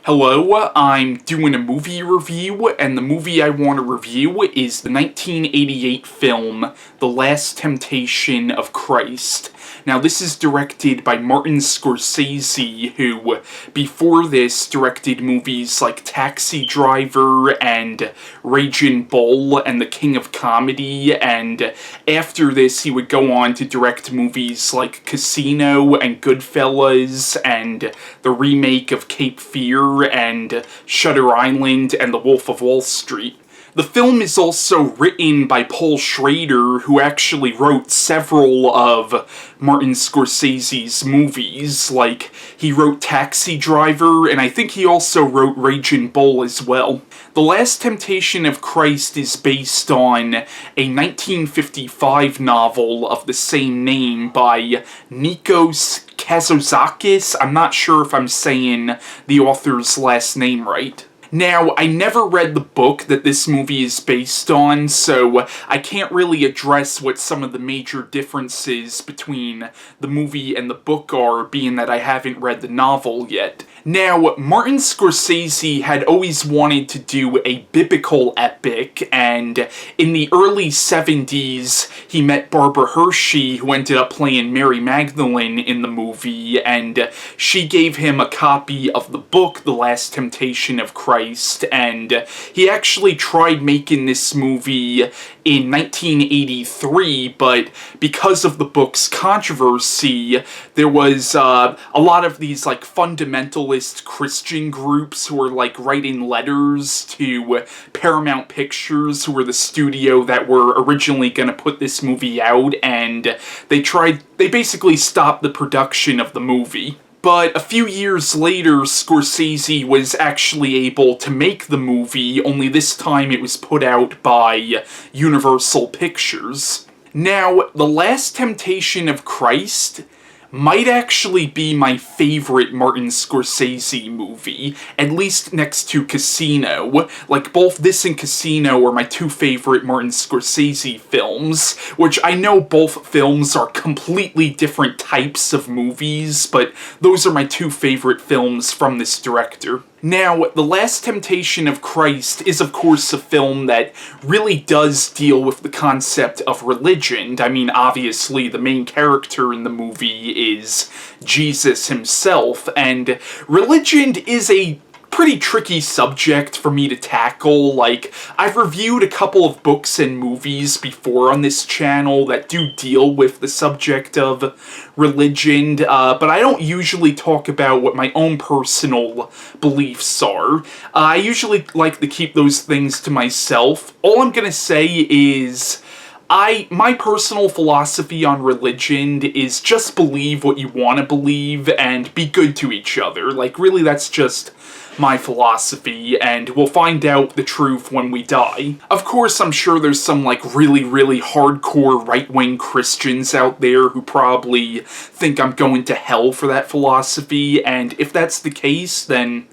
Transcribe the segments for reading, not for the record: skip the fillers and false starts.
Hello, I'm doing a movie review, and the movie I want to review is the 1988 film, The Last Temptation of Christ. Now, this is directed by Martin Scorsese, who, before this, directed movies like Taxi Driver and Raging Bull and The King of Comedy, and after this, he would go on to direct movies like Casino and Goodfellas and the remake of Cape Fear and Shutter Island and The Wolf of Wall Street. The film is also written by Paul Schrader, who actually wrote several of Martin Scorsese's movies. Like, he wrote Taxi Driver, and I think he also wrote Raging Bull as well. The Last Temptation of Christ is based on a 1955 novel of the same name by Nikos Kazantzakis. I'm not sure if I'm saying the author's last name right. Now, I never read the book that this movie is based on, so I can't really address what some of the major differences between the movie and the book are, being that I haven't read the novel yet. Now, Martin Scorsese had always wanted to do a biblical epic, and in the early 70s, he met Barbara Hershey, who ended up playing Mary Magdalene in the movie, and she gave him a copy of the book, The Last Temptation of Christ, and he actually tried making this movie in 1983, but because of the book's controversy, there was a lot of these, like, fundamentalist Christian groups who were, like, writing letters to Paramount Pictures, who were the studio that were originally going to put this movie out, and they basically stopped the production of the movie. But a few years later, Scorsese was actually able to make the movie, only this time it was put out by Universal Pictures. Now, The Last Temptation of Christ might actually be my favorite Martin Scorsese movie, at least next to Casino. Like, both this and Casino are my two favorite Martin Scorsese films, which I know both films are completely different types of movies, but those are my two favorite films from this director. Now, The Last Temptation of Christ is, of course, a film that really does deal with the concept of religion. I mean, obviously, the main character in the movie is Jesus himself, and religion is a pretty tricky subject for me to tackle. Like, I've reviewed a couple of books and movies before on this channel that do deal with the subject of religion, but I don't usually talk about what my own personal beliefs are. I usually like to keep those things to myself. All I'm gonna say is, my personal philosophy on religion is just believe what you want to believe and be good to each other. Like, really, that's just my philosophy, and we'll find out the truth when we die. Of course, I'm sure there's some, like, really, really hardcore right-wing Christians out there who probably think I'm going to hell for that philosophy, and if that's the case, then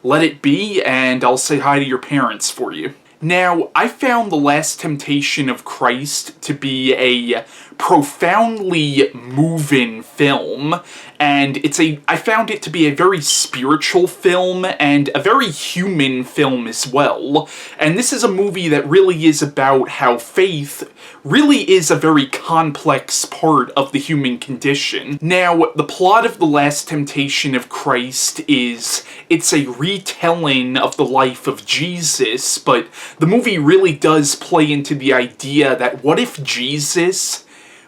let it be, and I'll say hi to your parents for you. Now, I found The Last Temptation of Christ to be a profoundly moving film, and I found it to be a very spiritual film and a very human film as well. And this is a movie that really is about how faith really is a very complex part of the human condition. Now, the plot of The Last Temptation of Christ is, it's a retelling of the life of Jesus, but the movie really does play into the idea that what if Jesus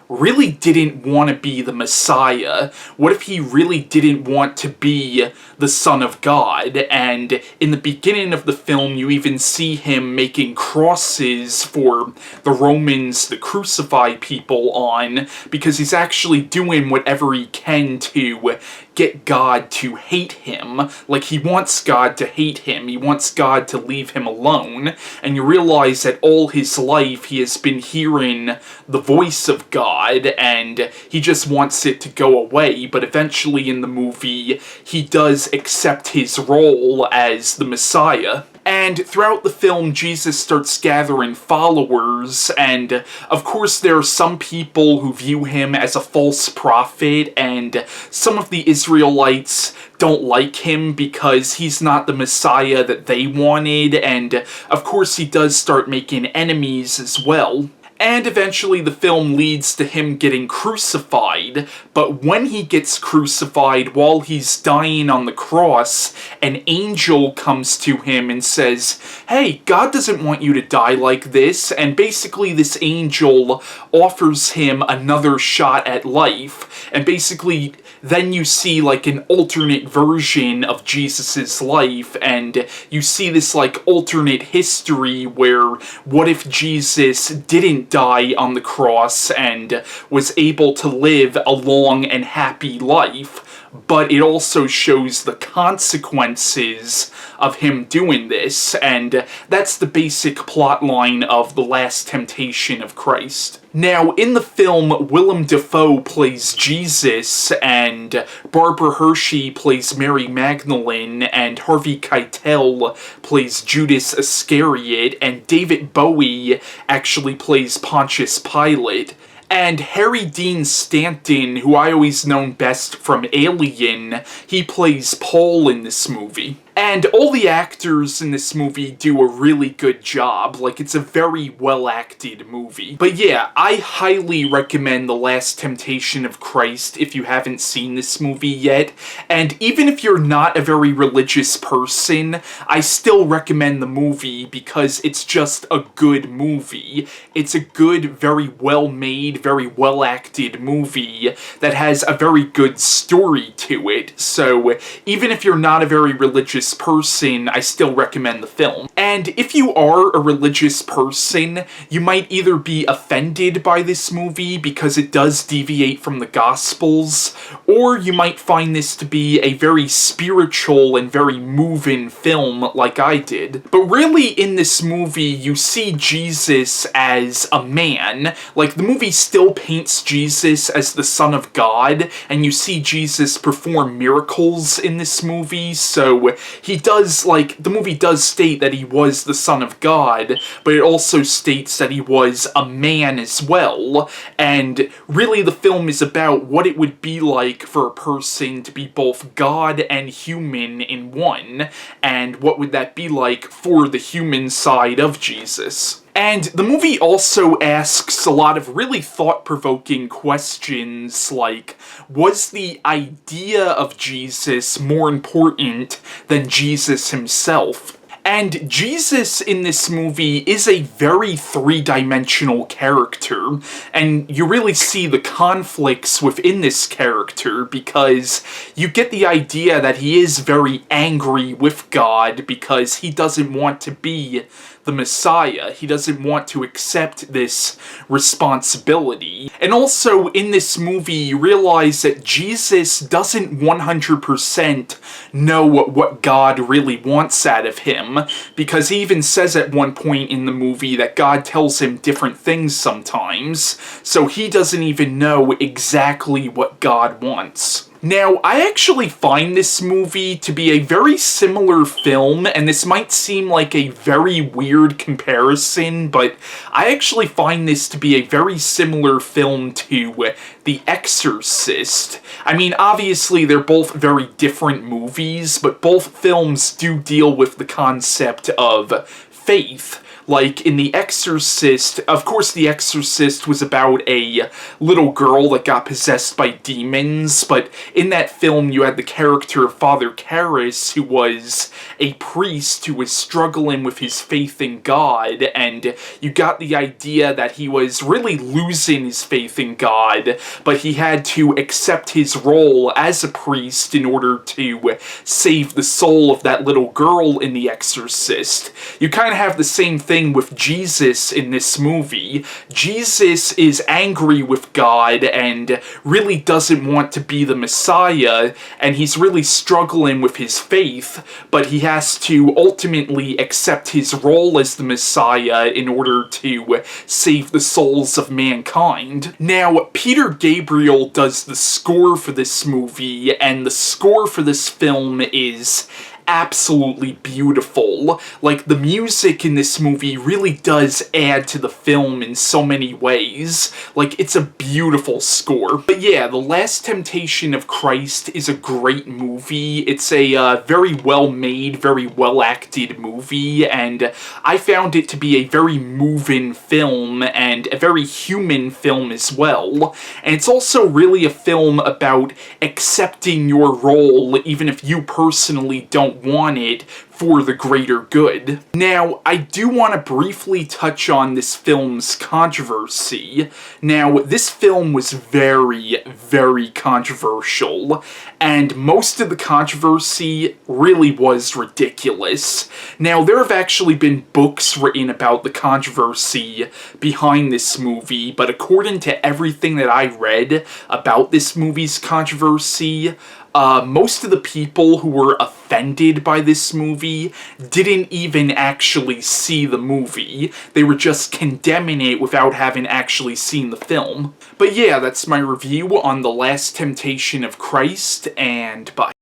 really didn't want to be the Messiah? What if he really didn't want to be the Son of God? And in the beginning of the film, you even see him making crosses for the Romans to crucify people on, because he's actually doing whatever he can to get God to hate him. Like, he wants God to hate him. He wants God to leave him alone. And you realize that all his life he has been hearing the voice of God, and he just wants it to go away. But eventually in the movie, he does accept his role as the Messiah. And throughout the film, Jesus starts gathering followers, and of course there are some people who view him as a false prophet, and some of the Israelites don't like him because he's not the Messiah that they wanted, and of course he does start making enemies as well. And eventually the film leads to him getting crucified, but when he gets crucified, while he's dying on the cross, an angel comes to him and says, "Hey, God doesn't want you to die like this," and basically this angel offers him another shot at life, and basically then you see like an alternate version of Jesus's life, and you see this like alternate history where what if Jesus didn't die on the cross and was able to live a long and happy life, but it also shows the consequences of him doing this, and that's the basic plot line of The Last Temptation of Christ. Now, in the film, Willem Defoe plays Jesus, and Barbara Hershey plays Mary Magdalene, and Harvey Keitel plays Judas Iscariot, and David Bowie actually plays Pontius Pilate. And Harry Dean Stanton, who I always known best from Alien, he plays Paul in this movie. And all the actors in this movie do a really good job. Like, it's a very well-acted movie. But yeah, I highly recommend The Last Temptation of Christ if you haven't seen this movie yet. And even if you're not a very religious person, I still recommend the movie because it's just a good movie. It's a good, very well-made, very well-acted movie that has a very good story to it. So, even if you're not a very religious person, I still recommend the film. And if you are a religious person, you might either be offended by this movie because it does deviate from the Gospels, or you might find this to be a very spiritual and very moving film like I did. But really, in this movie, you see Jesus as a man. Like, the movie still paints Jesus as the Son of God, and you see Jesus perform miracles in this movie, so he does, like, the movie does state that he was the Son of God, but it also states that he was a man as well, and really the film is about what it would be like for a person to be both God and human in one, and what would that be like for the human side of Jesus. And the movie also asks a lot of really thought-provoking questions like, was the idea of Jesus more important than Jesus himself? And Jesus in this movie is a very three-dimensional character, and you really see the conflicts within this character because you get the idea that he is very angry with God because he doesn't want to be the Messiah. He doesn't want to accept this responsibility. And also, in this movie, you realize that Jesus doesn't 100% know what God really wants out of him, because he even says at one point in the movie that God tells him different things sometimes, so he doesn't even know exactly what God wants. Now, I actually find this movie to be a very similar film, and this might seem like a very weird comparison, but I actually find this to be a very similar film to The Exorcist. I mean, obviously they're both very different movies, but both films do deal with the concept of faith. Like, in The Exorcist, of course The Exorcist was about a little girl that got possessed by demons, but in that film you had the character of Father Karras, who was a priest who was struggling with his faith in God, and you got the idea that he was really losing his faith in God, but he had to accept his role as a priest in order to save the soul of that little girl in The Exorcist. You kind of have the same thing with Jesus in this movie. Jesus is angry with God and really doesn't want to be the Messiah, and he's really struggling with his faith, but he has to ultimately accept his role as the Messiah in order to save the souls of mankind. Now, Peter Gabriel does the score for this movie, and the score for this film is absolutely beautiful. Like, the music in this movie really does add to the film in so many ways. Like, it's a beautiful score. But yeah, The Last Temptation of Christ is a great movie. It's a very well-made, very well-acted movie, and I found it to be a very moving film, and a very human film as well. And it's also really a film about accepting your role, even if you personally don't want it, for the greater good. Now, I do want to briefly touch on this film's controversy. Now, this film was very, very controversial, and most of the controversy really was ridiculous. Now, there have actually been books written about the controversy behind this movie, but according to everything that I read about this movie's controversy, most of the people who were offended by this movie didn't even actually see the movie. They were just condemning it without having actually seen the film. But yeah, that's my review on The Last Temptation of Christ, and bye.